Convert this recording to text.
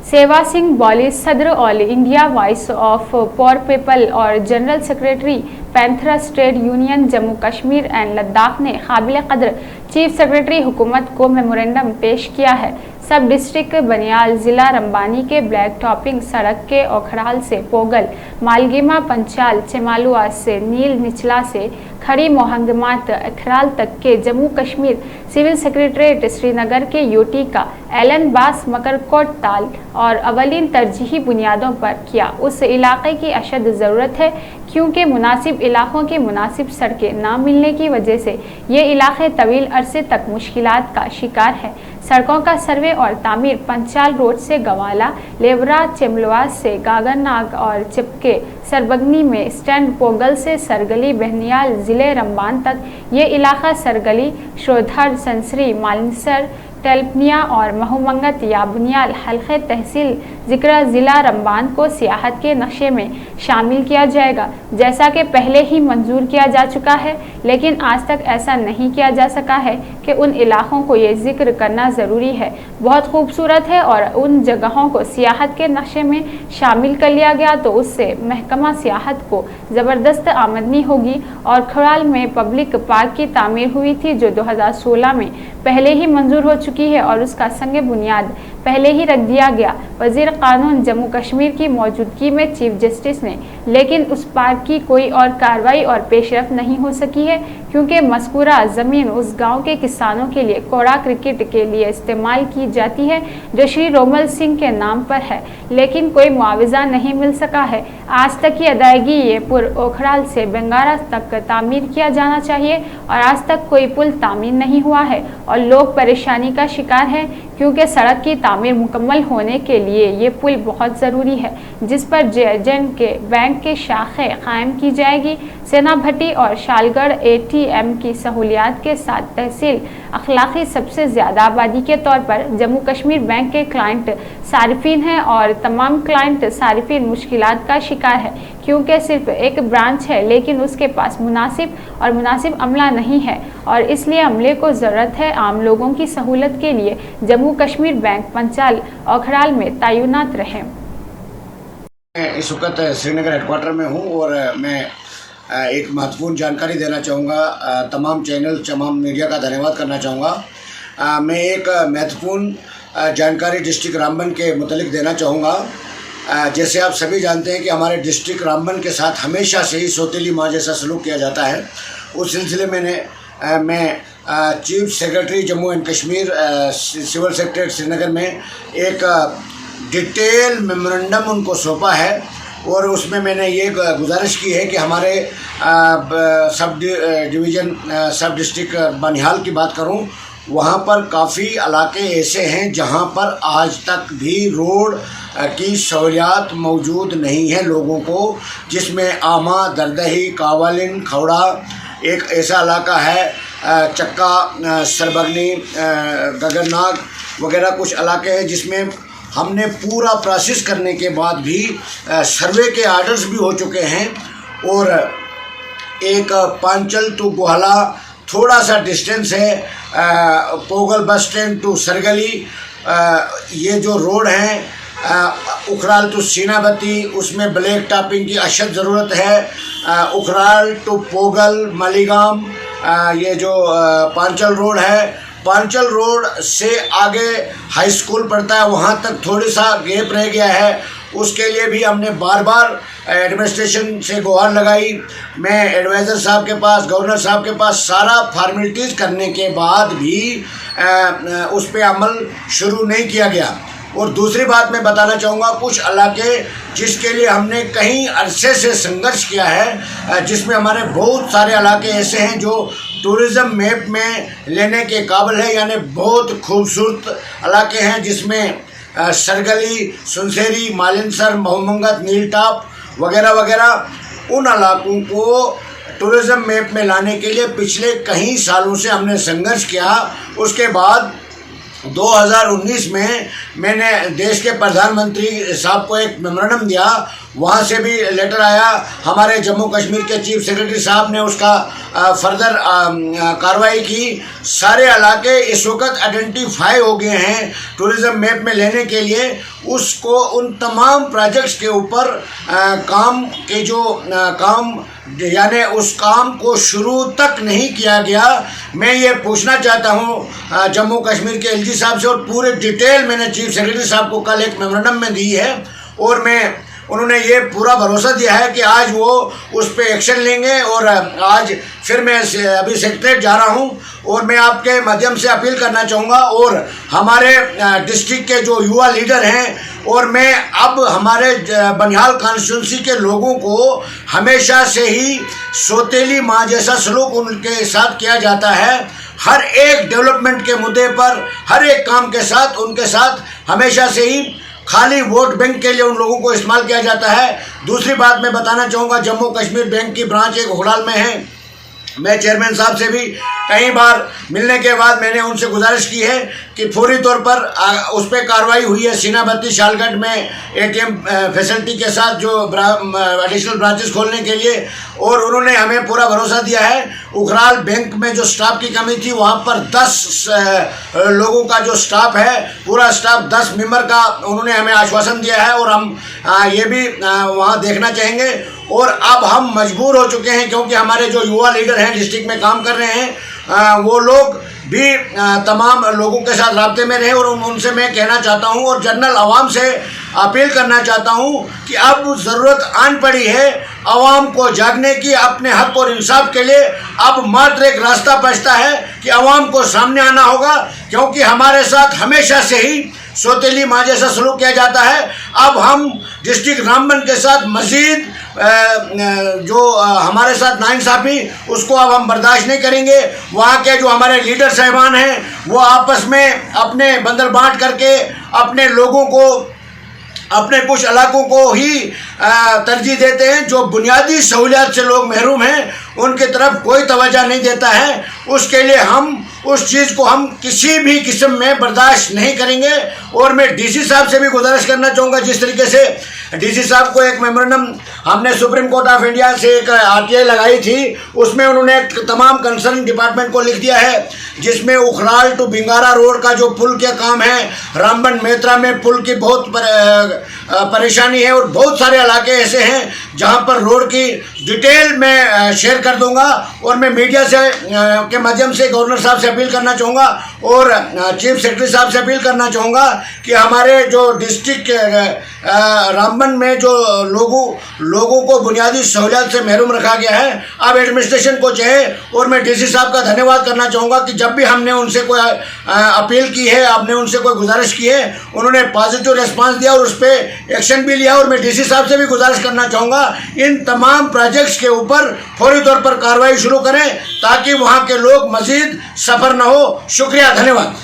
सेवा सिंह बौली, सदर all India voice of poor people और general secretary panthers trade union Jammu Kashmir and Ladakh ने काबिल कदर चीफ सेक्रेटरी हुकूमत को मेमोरेंडम पेश किया है। सब डिस्ट्रिक्ट बनियाल जिला रंबानी के ब्लैक टॉपिंग सड़क के ओखराल से पोगल, मालगीमा पंचाल चेमालुआ से नील निचला से खड़ी मोहंगमात अखराल तक के जम्मू कश्मीर सिविल सेक्रेटरीट श्रीनगर के यूटी का एलन बास मकरकोट ताल और अवलीन तरजीही बुनियादों पर किया। उस इलाके की अशद ज़रूरत है क्योंकि मुनासिब इलाकों की मुनासिब सड़कें ना मिलने की वजह से ये इलाके तवील अरसे तक मुश्किलात का शिकार है। सड़कों का सर्वे और तामीर पंचाल रोड से गवाला, लेवरा, चेमलवास से गागरनाग और चिपके सरबगनी में स्टैंड, पोगल से सरगली बहनियाल जिले रंबान तक ये इलाका सरगली, श्रोधर, संसरी, मालिनसर, टेल्पनिया और महूमंगत या बुनियाल हल्के तहसील जिक्र ज़िला रंबान को सियाहत के नक्शे में शामिल किया जाएगा, जैसा कि पहले ही मंजूर किया जा चुका है। लेकिन आज तक ऐसा नहीं किया जा सका है कि उन इलाकों को ये जिक्र करना ज़रूरी है, बहुत खूबसूरत है और उन जगहों को सियाहत के नक्शे में शामिल कर लिया गया तो उससे महकमा सियाहत को ज़बरदस्त आमदनी होगी। और खड़ाल में पब्लिक पार्क की तामीर हुई थी जो 2016 में पहले ही मंजूर हो चुकी है और उसका संग बुनियाद पहले ही रख दिया गया वज़ीर कानून जम्मू कश्मीर की मौजूदगी में चीफ जस्टिस ने, लेकिन उस पार्क की कोई और कार्रवाई और पेशरफ नहीं हो सकी है क्योंकि मज़कूरा ज़मीन उस गांव के किसानों के लिए कोड़ा क्रिकेट के लिए इस्तेमाल की जाती है जो श्री रोमल सिंह के नाम पर है, लेकिन कोई मुआवजा नहीं मिल सका है। आज तक की अदायगी ये पुल ओखराल से बंगारा तक तामीर किया जाना चाहिए और आज तक कोई पुल तामीर नहीं हुआ है और लोग परेशानी का शिकार हैं क्योंकि सड़क की तामीर मुकम्मल होने के लिए ये पुल बहुत ज़रूरी है जिस पर जेएजेंड के बैंक के शाखे कायम की जाएगी। सेना भट्टी और शालगढ़ एटीएम की सहूलियात के साथ तहसील अखलाकी सबसे ज़्यादा आबादी के तौर पर जम्मू कश्मीर बैंक के क्लाइंट सारिफिन हैं और तमाम क्लाइंट सारिफिन मुश्किलात का शिकार है क्योंकि सिर्फ एक ब्रांच है लेकिन उसके पास मुनासिब अमला नहीं है और इसलिए अमले को ज़रूरत है आम लोगों की सहूलत के लिए जम्मू कश्मीर बैंक पंचाल ओखराल में तैनात रहे। इस वक्त श्रीनगर हेडक्वार्टर में हूँ और मैं एक महत्वपूर्ण जानकारी देना चाहूँगा। तमाम चैनल, तमाम मीडिया का धन्यवाद करना चाहूँगा। मैं एक महत्वपूर्ण जानकारी डिस्ट्रिक्ट रामबन के मुतालिक देना चाहूँगा। जैसे आप सभी जानते हैं कि हमारे डिस्ट्रिक्ट रामबन के साथ हमेशा से ही सौतेली माँ जैसा सलूक किया जाता है। उस सिलसिले में मैं chief secretary Jammu and Kashmir civil secretary Srinagar में एक डिटेल मेमोरेंडम उनको सौंपा है और उसमें मैंने ये गुजारिश की है कि हमारे सब डिवीज़न सब डिस्ट्रिक्ट बनिहाल की बात करूं, वहाँ पर काफ़ी इलाके ऐसे हैं जहाँ पर आज तक भी रोड की सहूलियात मौजूद नहीं है लोगों को, जिसमें आमा, दरदही, कावालिन, खौड़ा एक ऐसा इलाका है, चक्का, सरबगनी, गगरनाग वगैरह कुछ इलाके हैं जिसमें हमने पूरा प्रोसेस करने के बाद भी सर्वे के आर्डर्स भी हो चुके हैं। और एक पांचल टू गोहला थोड़ा सा डिस्टेंस है, पोगल बस स्टैंड टू सरगली ये जो रोड है, उखराल टू सीनाबती उसमें ब्लैक टॉपिंग की अशद ज़रूरत है। उखराल टू पोगल, मालीगाम ये जो पांचल रोड है, पांचल रोड से आगे हाई स्कूल पड़ता है, वहाँ तक थोड़ी सा गैप रह गया है। उसके लिए भी हमने बार बार एडमिनिस्ट्रेशन से गुहार लगाई। मैं एडवाइज़र साहब के पास, गवर्नर साहब के पास सारा फार्मेलिटीज़ करने के बाद भी उस पर अमल शुरू नहीं किया गया। और दूसरी बात मैं बताना चाहूँगा, कुछ इलाके जिसके लिए हमने कहीं अरसे से संघर्ष किया है, जिसमें हमारे बहुत सारे इलाके ऐसे हैं जो टूरिज़्म मैप में लेने के काबिल है, यानी बहुत खूबसूरत इलाके हैं जिसमें सरगली, सुनसेरी, मालिनसर, महूमंगत, नील टॉप वगैरह वगैरह। उन इलाकों को टूरिज़्म मैप में लाने के लिए पिछले कई सालों से हमने संघर्ष किया। उसके बाद 2019 में मैंने देश के प्रधानमंत्री साहब को एक मेमोरेंडम दिया वहाँ से भी लेटर आया, हमारे जम्मू कश्मीर के चीफ सेक्रेटरी साहब ने उसका फर्दर कार्रवाई की। सारे इलाके इस वक्त आइडेंटिफाई हो गए हैं टूरिज़्म मैप में लेने के लिए। उसको उन तमाम प्रोजेक्ट्स के ऊपर काम के जो काम यानी उस काम को शुरू तक नहीं किया गया। मैं ये पूछना चाहता हूँ जम्मू कश्मीर के एलजी साहब से, और पूरे डिटेल मैंने चीफ सेक्रेटरी साहब को कल एक मेमोरेंडम में दी है, और उन्होंने ये पूरा भरोसा दिया है कि आज वो उस पर एक्शन लेंगे। और आज फिर मैं अभी सेक्रेटरीट जा रहा हूँ, और मैं आपके माध्यम से अपील करना चाहूँगा, और हमारे डिस्ट्रिक्ट के जो युवा लीडर हैं, और मैं अब हमारे बनिहाल कॉन्स्टिट्यूंसी के लोगों को हमेशा से ही सौतेली माँ जैसा सलूक उनके साथ किया जाता है। हर एक डेवलपमेंट के मुद्दे पर, हर एक काम के साथ उनके साथ हमेशा से ही खाली वोट बैंक के लिए उन लोगों को इस्तेमाल किया जाता है। दूसरी बात मैं बताना चाहूँगा, जम्मू कश्मीर बैंक की ब्रांच एक घोड़ाल में है। मैं चेयरमैन साहब से भी कई बार मिलने के बाद मैंने उनसे गुजारिश की है कि फौरी तौर पर उस पर कार्रवाई हुई है। सीनाबत्ती शालगढ़ में एटीएम फैसिलिटी के साथ जो एडिशनल ब्रांचेस खोलने के लिए, और उन्होंने हमें पूरा भरोसा दिया है। उखराल बैंक में जो स्टाफ की कमी थी, वहाँ पर 10 लोगों का जो स्टाफ है, पूरा स्टाफ 10 मेंबर का उन्होंने हमें आश्वासन दिया है, और हम ये भी वहाँ देखना चाहेंगे। और अब हम मजबूर हो चुके हैं, क्योंकि हमारे जो युवा लीडर हैं डिस्ट्रिक्ट में काम कर रहे हैं, वो लोग भी तमाम लोगों के साथ राब्ते में रहे। और उनसे मैं कहना चाहता हूं, और जनरल आवाम से अपील करना चाहता हूं कि अब ज़रूरत आन पड़ी है आवाम को जागने की, अपने हक और इंसाफ के लिए। अब मात्र एक रास्ता बचता है कि आवाम को सामने आना होगा, क्योंकि हमारे साथ हमेशा से ही सौतेली माँ जैसा सलूक किया जाता है। अब हम डिस्ट्रिक्ट रामबन के साथ मजीद जो हमारे साथ नाइंसाफ़ी, उसको अब हम बर्दाश्त नहीं करेंगे। वहाँ के जो हमारे लीडर साहिबान हैं, वो आपस में अपने बंदर बांट करके अपने लोगों को, अपने कुछ इलाकों को ही तरजीह देते हैं। जो बुनियादी सहूलियात से लोग महरूम हैं, उनकी तरफ कोई तवज्जो नहीं देता है। उसके लिए हम उस चीज़ को हम किसी भी किस्म में बर्दाश्त नहीं करेंगे। और मैं डीसी साहब से भी गुजारिश करना चाहूँगा, जिस तरीके से डीसी साहब को एक मेमोरेंडम हमने सुप्रीम कोर्ट ऑफ इंडिया से एक आरटीआई लगाई थी, उसमें उन्होंने तमाम कंसर्न डिपार्टमेंट को लिख दिया है, जिसमें उखराल टू बिंगारा रोड का जो पुल का काम है, रामबन मेत्रा में पुल की बहुत परेशानी है, और बहुत सारे इलाके ऐसे हैं जहां पर रोड की डिटेल में शेयर कर दूंगा। और मैं मीडिया से के माध्यम से गवर्नर साहब से अपील करना चाहूँगा, और चीफ सेक्रेटरी साहब से अपील करना चाहूँगा कि हमारे जो डिस्ट्रिक्ट रामबन में जो लोगों को बुनियादी सहूलियत से महरूम रखा गया है, अब एडमिनिस्ट्रेशन को चाहे। और मैं डीसी साहब का धन्यवाद करना चाहूँगा कि जब भी हमने उनसे कोई अपील की है, आपने उनसे कोई गुजारिश की है, उन्होंने पॉजिटिव रिस्पांस दिया और उस पर एक्शन भी लिया। और मैं डीसी साहब से भी गुजारिश करना चाहूँगा, इन तमाम प्रोजेक्ट्स के ऊपर फौरी तौर पर कार्रवाई शुरू करें, ताकि वहाँ के लोग मजीद सफ़र न हो। शुक्रिया, धन्यवाद।